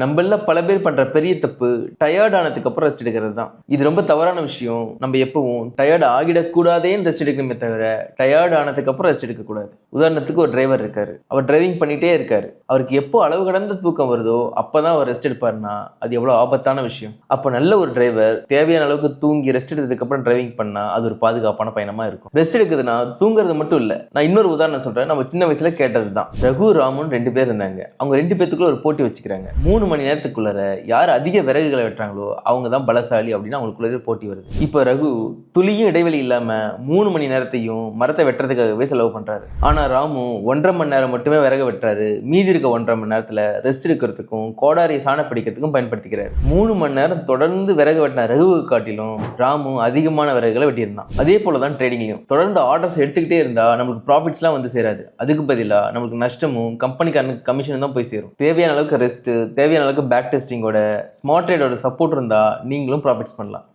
நம்மள பல பேர் பண்ற பெரிய தப்பு டயர்ட் ஆனதுக்கு அப்புறம் ரெஸ்ட் எடுக்கிறது தான். இது ரொம்ப தவறான விஷயம். நம்ம எப்பவும் டயர்ட் ஆகிடக்கூடாதேன்னு ரெஸ்ட் எடுக்கணுமே தவிர டயர்ட் ஆனதுக்கு அப்புறம் ரெஸ்ட் எடுக்கக்கூடாது. உதாரணத்துக்கு ஒரு டிரைவர் இருக்காரு. அவர் டிரைவிங் பண்ணிட்டே இருக்காரு. அவருக்கு எப்போ அளவு கடந்த தூக்கம் வருதோ அப்பதான் அவர் ரெஸ்ட் எடுப்பாருன்னா அது எவ்வளவு ஆபத்தான விஷயம். அப்ப நல்ல ஒரு டிரைவர் தேவையான அளவுக்கு தூங்கி ரெஸ்ட் எடுத்ததுக்கு அப்புறம் டிரைவிங் பண்ணா அது ஒரு பாதுகாப்பான பயணமா இருக்கும். ரெஸ்ட் எடுக்குதுன்னா தூங்குறது மட்டும் இல்ல. நான் இன்னொரு உதாரணம் சொல்றேன். நம்ம சின்ன வயசுல கேட்டதுதான். ரகு ராமுன்னு 2 பேர் இருந்தாங்க. அவங்க 2 பேத்துக்குள்ள ஒரு போட்டி வச்சுக்கிறாங்க. 3 மணி நேரத்துக்குள்ள யார் அதிக விறகுகளை வெட்டுறாங்களோ அவங்க தான் பலசாலி அப்படின்னு அவங்களுக்குள்ள போட்டி வருது. இப்ப ரகு துளியும் இடைவெளி இல்லாம 3 மணி நேரத்தையும் மரத்தை வெட்டுறதுக்காகவே செலவு பண்றாரு. ஆனா ராமு 1.5 மணி நேரம் மட்டுமே விறகு வெட்டுறாரு. மீதி இருக்க 1.5 மணி நேரத்துல ரெஸ்ட் எடுக்கிறதுக்கும் கோடாரியை சாண பிடிக்கிறதுக்கும் பயன்படுத்திக்கிறாரு. 3 மணி நேரம் தொடர்ந்து விறகு வெட்டின ரகுவை காட்டிலும் ராமு அதிகமான விறகுகளை வெட்டியிருந்தான். அதே போலதான் ட்ரேடிங்லையும் தொடர்ந்து ஆர்டர்ஸ் எடுத்துக்கிட்டே இருந்தா நம்மளுக்கு ப்ராஃபிட்ஸ்லாம் வந்து சேராது. அதுக்கு பதிலா நம்மளுக்கு நஷ்டமும் கம்பெனிக்கான கமிஷன் தான் போய் சேரும். தேவையான அளவுக்கு ரெஸ்ட், தேவையான அளவுக்கு பேக் டெஸ்டிங்கோட ஸ்மார்ட் ட்ரேடோட சப்போர்ட் இருந்தா நீங்களும் ப்ராஃபிட்ஸ் பண்ணலாம்.